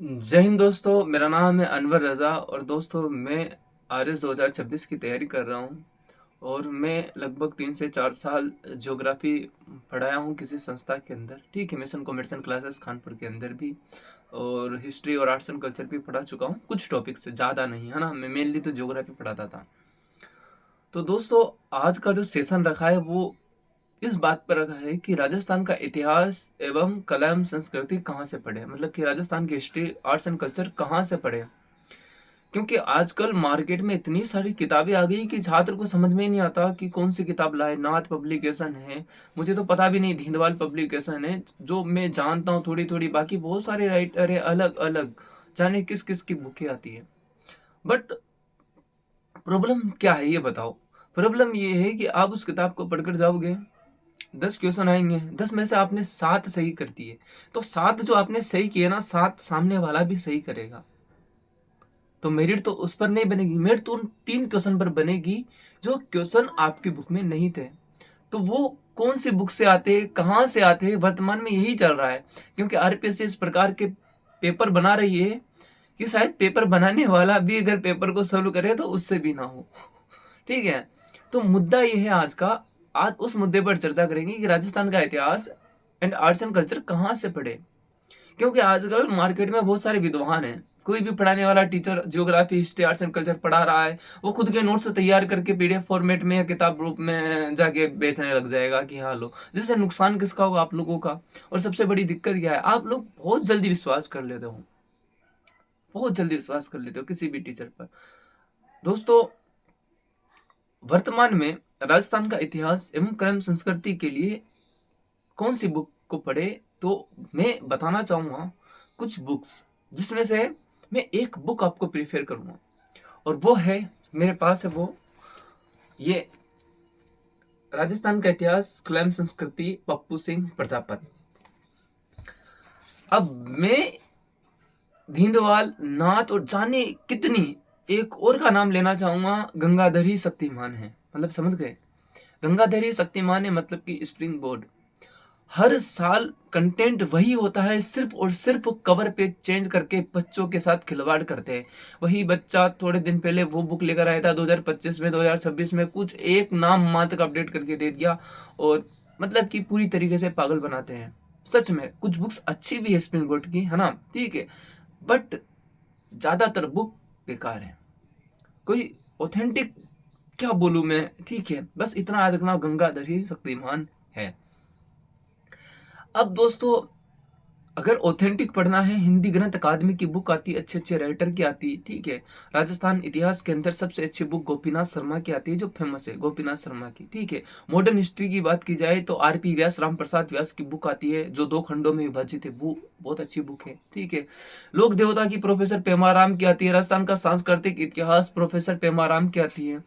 जय हिंद दोस्तों, मेरा नाम है अनवर रज़ा और दोस्तों मैं आरएस 2026 की तैयारी कर रहा हूँ। और मैं लगभग 3 से 4 साल ज्योग्राफी पढ़ाया हूँ किसी संस्था के अंदर। ठीक है, मिशन कॉमर्सन क्लासेस कानपुर के अंदर भी, और हिस्ट्री और आर्ट्स एंड कल्चर भी पढ़ा चुका हूँ। कुछ टॉपिक से ज़्यादा नहीं, है ना। मैं मेनली तो ज्योग्राफी पढ़ाता था। तो दोस्तों, आज का जो सेशन रखा है वो इस बात पर रखा है कि राजस्थान का इतिहास एवं कला एवं संस्कृति कहाँ से पढ़े, मतलब कि राजस्थान की हिस्ट्री आर्ट्स एंड कल्चर कहाँ से पढ़े। क्योंकि आजकल मार्केट में इतनी सारी किताबें आ गई कि छात्र को समझ में ही नहीं आता कि कौन सी किताब लाए। नाथ पब्लिकेशन है, मुझे तो पता भी नहीं, धिंदवाल पब्लिकेशन है जो मैं जानता हूँ थोड़ी थोड़ी, बाकी बहुत सारे राइटर है अलग अलग, जाने किस किस की बुकें आती है। बट प्रॉब्लम क्या है ये बताओ। प्रॉब्लम ये है कि आप उस किताब को पढ़कर जाओगे, 10 क्वेश्चन आएंगे, 10 में से आपने 7 सही कर दिए, तो 7 जो आपने सही किए ना, 7 सामने वाला भी सही करेगा, तो मेरिट तो उस पर नहीं बनेगी। मेरिट तो उन 3 क्वेश्चन पर बनेगी जो क्वेश्चन आपकी बुक में नहीं थे। तो वो कौन सी बुक से आते, कहाँ से आते, वर्तमान में यही चल रहा है। क्योंकि आरपीएससी इस प्रकार के पेपर बना रही है कि शायद पेपर बनाने वाला भी अगर पेपर को सोल्व करे तो उससे भी ना हो। ठीक है, तो मुद्दा ये है आज का। आज उस मुद्दे पर चर्चा करेंगे कि राजस्थान का इतिहास एंड आर्ट्स एंड कल्चर कहाँ से पढ़े। क्योंकि आजकल मार्केट में बहुत सारे विद्वान हैं, कोई भी पढ़ाने वाला teacher geography history arts and culture पढ़ा रहा है, वो खुद के नोट्स तैयार करके पीडीएफ फॉर्मेट में या किताब रूप में जाके बेचने लग जाएगा कि हाँ लो। जिससे नुकसान किसका होगा? आप लोगों का। और सबसे बड़ी दिक्कत क्या है, आप लोग बहुत जल्दी विश्वास कर लेते हो, बहुत जल्दी विश्वास कर लेते हो किसी भी टीचर पर। दोस्तों, वर्तमान में राजस्थान का इतिहास एवं कर्म संस्कृति के लिए कौन सी बुक को पढ़े, तो मैं बताना चाहूंगा कुछ बुक्स, जिसमें से मैं एक बुक आपको प्रीफर करूंगा, और वो है, मेरे पास है वो, ये राजस्थान का इतिहास कला संस्कृति पप्पू सिंह प्रजापत। अब मैं धिंदवाल, नाथ और जाने कितनी एक और का नाम लेना चाहूंगा, गंगाधर ही शक्तिमान है, मतलब समझ गए। गंगाधर ही शक्तिमान है, मतलब कि स्प्रिंग बोर्ड। हर साल कंटेंट वही होता है, सिर्फ और सिर्फ कवर पे चेंज करके बच्चों के साथ खिलवाड़ करते हैं। वही बच्चा थोड़े दिन पहले वो बुक लेकर आया था 2025 में, 2026 में कुछ एक नाम मात्र अपडेट करके दे दिया, और मतलब कि पूरी तरीके से पागल बनाते हैं। सच में कुछ बुक्स अच्छी भी है स्प्रिंग बोर्ड की, है ना, ठीक है, बट ज्यादातर बुक बेकार है। कोई ऑथेंटिक क्या बोलूं मैं, ठीक है, बस इतना याद रखना, गंगाधर ही शक्तिमान है। अब दोस्तों, अगर ऑथेंटिक पढ़ना है, हिंदी ग्रंथ अकादमी की बुक आती है, अच्छे अच्छे राइटर की आती है, ठीक है। राजस्थान इतिहास के अंदर सबसे अच्छी बुक गोपीनाथ शर्मा की आती है, जो फेमस है गोपीनाथ शर्मा की, ठीक है। मॉडर्न हिस्ट्री की बात की जाए तो आरपी व्यास, राम प्रसाद व्यास की बुक आती है, जो 2 खंडों में विभाजित है, वो बहुत अच्छी बुक है, ठीक है। लोक देवता की प्रोफेसर पेमाराम की आती है। राजस्थान का सांस्कृतिक इतिहास प्रोफेसर पेमाराम की आती है।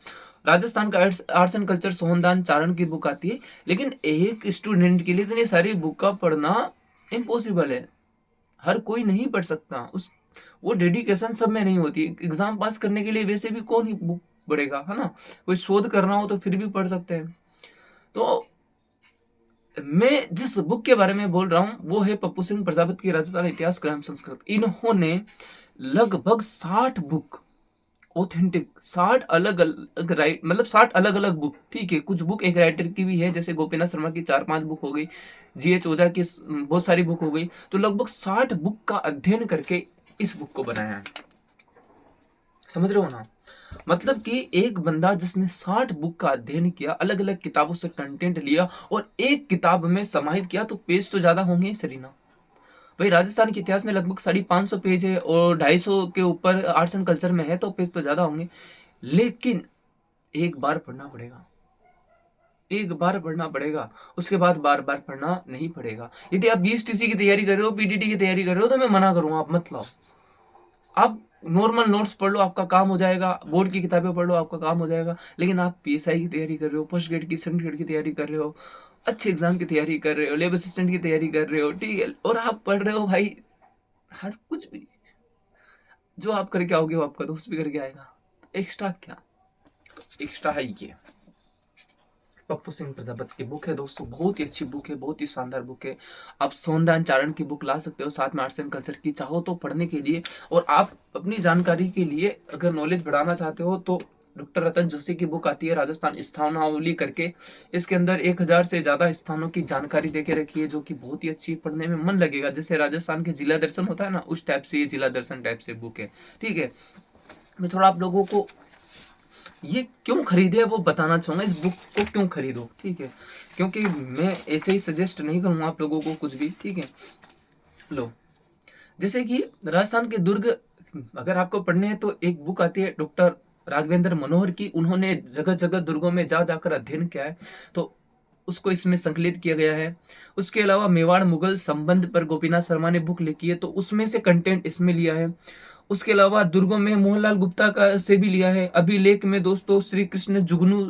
राजस्थान का आर्ट्स एंड कल्चर सोहनदान चारण की बुक आती है। लेकिन एक स्टूडेंट के लिए इतनी सारी बुक का पढ़ना इम्पॉसिबल है, हर कोई नहीं पढ़ सकता। उस वो डेडिकेशन सब में नहीं होती। एग्जाम पास करने के लिए वैसे भी कौन ही बुक पढ़ेगा, है ना। कोई शोध करना हो तो फिर भी पढ़ सकते हैं। तो मैं जिस बुक के बारे में बोल रहा हूं वो है पप्पू सिंह प्रजापति की राजस्थान इतिहास ग्राम संस्कृत। इन्होंने लगभग 60 बुक ऑथेंटिक, 60 अलग अलग राइट, मतलब 60 अलग अलग बुक, ठीक है। कुछ बुक एक राइटर की भी है, जैसे गोपीनाथ शर्मा की 4-5 बुक हो गई, जीएच ओझा की बहुत सारी बुक हो गई। तो लगभग 60 बुक का अध्ययन करके इस बुक को बनाया है, समझ रहे हो ना। मतलब कि एक बंदा जिसने 60 बुक का अध्ययन किया, अलग अलग किताबों से कंटेंट लिया और एक किताब में समाहित किया, तो पेज तो ज्यादा होंगे सरीना। भाई, राजस्थान के इतिहास में लगभग 550 पेज है, और 250 के ऊपर आर्ट्स एंड कल्चर में है, तो पेज तो ज्यादा होंगे। लेकिन एक बार पढ़ना पड़ेगा, एक बार पढ़ना पड़ेगा, उसके बाद बार बार पढ़ना नहीं पड़ेगा। यदि आप बीएसटीसी की तैयारी कर रहे हो, पीटीटी की तैयारी कर रहे हो, तो मैं मना करूंगा, आप मत लाओ। आप नॉर्मल नोट्स पढ़ लो, आपका काम हो जाएगा। बोर्ड की किताबें पढ़ लो, आपका काम हो जाएगा। लेकिन आप पीएसआई की तैयारी कर रहे हो, फर्स्ट ग्रेड की, सेकंड ग्रेड की तैयारी कर रहे हो, अच्छे एग्जाम की तैयारी कर रहे हो, लेबर असिस्टेंट की तैयारी कर रहे हो, ठीक है, और आप पढ़ रहे हो भाई हर कुछ भी, जो आप करके आओगे वो आपका दोस्त भी करके आएगा। एक्स्ट्रा क्या, एक्स्ट्रा है ये। पप्पू सिंह प्रजापति की बुक है दोस्तों, बहुत ही अच्छी बुक है, बहुत ही शानदार बुक है। आप सोनदान चारण की बुक ला सकते हो साथ में आर्ट्स एंड कल्चर की, चाहो तो पढ़ने के लिए। और आप अपनी जानकारी के लिए अगर नॉलेज बढ़ाना चाहते हो तो डॉक्टर रतन जोशी की बुक आती है राजस्थान स्थानावली करके। इसके अंदर 1000 से ज्यादा स्थानों की जानकारी देके रखी है, जो कि बहुत ही अच्छी, पढ़ने में मन लगेगा। जैसे राजस्थान के जिला दर्शन होता है ना, उस टाइप से ये जिला दर्शन टाइप से बुक है। ठीक है, मैं थोड़ा आप लोगों को ये क्यों खरीदे वो बताना चाहूंगा, इस बुक को क्यों खरीदो। ठीक है, क्योंकि मैं ऐसे ही सजेस्ट नहीं करूंगा आप लोगों को कुछ भी। ठीक है, लो, जैसे कि राजस्थान के दुर्ग अगर आपको पढ़ने हैं तो एक बुक आती है डॉक्टर राघवेंद्र मनोहर की। उन्होंने जगह जगह दुर्गों में जा जाकर अध्ययन किया है, तो उसको इसमें संकलित किया गया है। उसके अलावा मेवाड़ मुगल संबंध पर गोपीनाथ शर्मा ने बुक लिखी है, तो उसमें से कंटेंट इसमें लिया है। उसके अलावा दुर्गों में मोहनलाल गुप्ता का से भी लिया है। अभिलेख में दोस्तों श्री कृष्ण जुगनू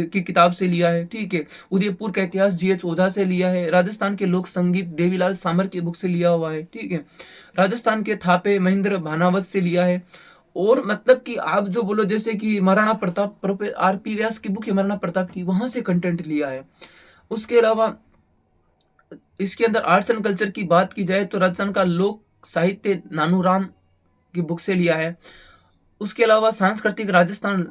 की किताब से लिया है। ठीक है, उदयपुर का इतिहास GH ओझा से लिया है। राजस्थान के लोक संगीत देवीलाल सामर की बुक से लिया हुआ है। ठीक है, राजस्थान के थापे महेंद्र भानावत से लिया है। और मतलब कि आप जो बोलो, जैसे कि महाराणा प्रताप, RP व्यास की बुक है महाराणा प्रताप की, वहां से कंटेंट लिया है। उसके अलावा इसके अंदर आर्ट्स एंड कल्चर की बात की जाए तो राजस्थान का लोक साहित्य नानूराम की बुक से लिया है। उसके अलावा सांस्कृतिक राजस्थान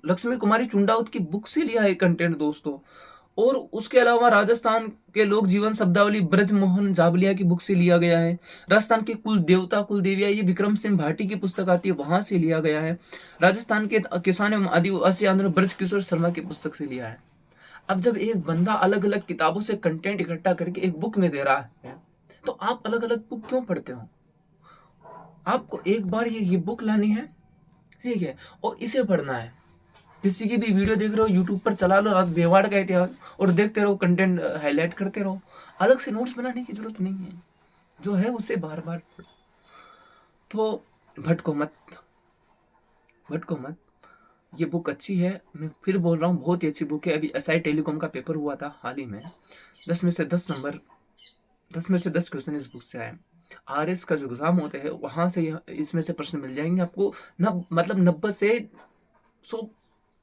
लक्ष्मी कुमारी चुंडावत की बुक से लिया है कंटेंट दोस्तों। और उसके अलावा राजस्थान के लोक जीवन शब्दावली ब्रज मोहन जाबलिया की बुक से लिया गया है। राजस्थान के कुल देवता कुल देविया, ये विक्रम सिंह भाटी की पुस्तक आती है, वहां से लिया गया है। राजस्थान के किसान एवं आदिवासी आंदोलन ब्रज किशोर शर्मा की पुस्तक से लिया है। अब जब एक बंदा अलग अलग किताबों से कंटेंट इकट्ठा करके एक बुक में दे रहा है, तो आप अलग अलग बुक क्यों पढ़ते हो? आपको एक बार ये बुक लानी है, ठीक है, और इसे पढ़ना है। किसी की भी वीडियो देख रहे हो, यूट्यूब पर चला लो रात मेवाड़ का इतिहास और देखते रहो, कंटेंट हाईलाइट करते रहो। अलग से नोट्स बनाने की जरूरत नहीं है, जो है उसे बार बार पढ़ो। तो भटको मत, भटको मत। ये बुक अच्छी है, मैं फिर बोल रहा हूँ, बहुत ही अच्छी बुक है। अभी SI टेलीकॉम का पेपर हुआ था हाल ही में, 10 में से 10 नंबर, 10 में से 10 क्वेश्चन इस बुक से आए। RS का जो एग्जाम होते हैं वहां से इसमें से प्रश्न मिल जाएंगे आपको। मतलब 90 से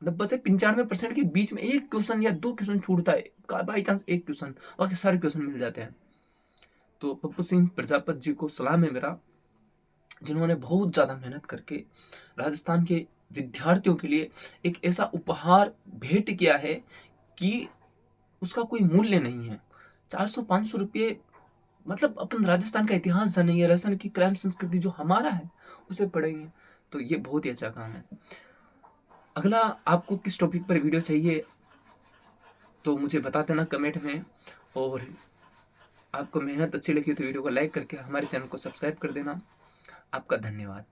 95% के बीच में एक क्वेश्चन या 2 क्वेश्चन छूटता है, बाई चांस एक क्वेश्चन, बाकी सारे क्वेश्चन मिल जाते हैं। तो पप्पू सिंह प्रजापति जी को सलाम है मेरा, जिन्होंने बहुत ज्यादा मेहनत करके राजस्थान के विद्यार्थियों के लिए एक ऐसा उपहार भेंट किया है कि उसका कोई मूल्य नहीं है। 400-500 रुपये, मतलब अपन राजस्थान का इतिहास जानेंगे, राजस्थान की क्राइम संस्कृति जो हमारा है उसे पढ़ेंगे, तो ये बहुत ही अच्छा काम है। अगला आपको किस टॉपिक पर वीडियो चाहिए तो मुझे बता देना कमेंट में। और आपको मेहनत अच्छी लगी तो वीडियो को लाइक करके हमारे चैनल को सब्सक्राइब कर देना। आपका धन्यवाद।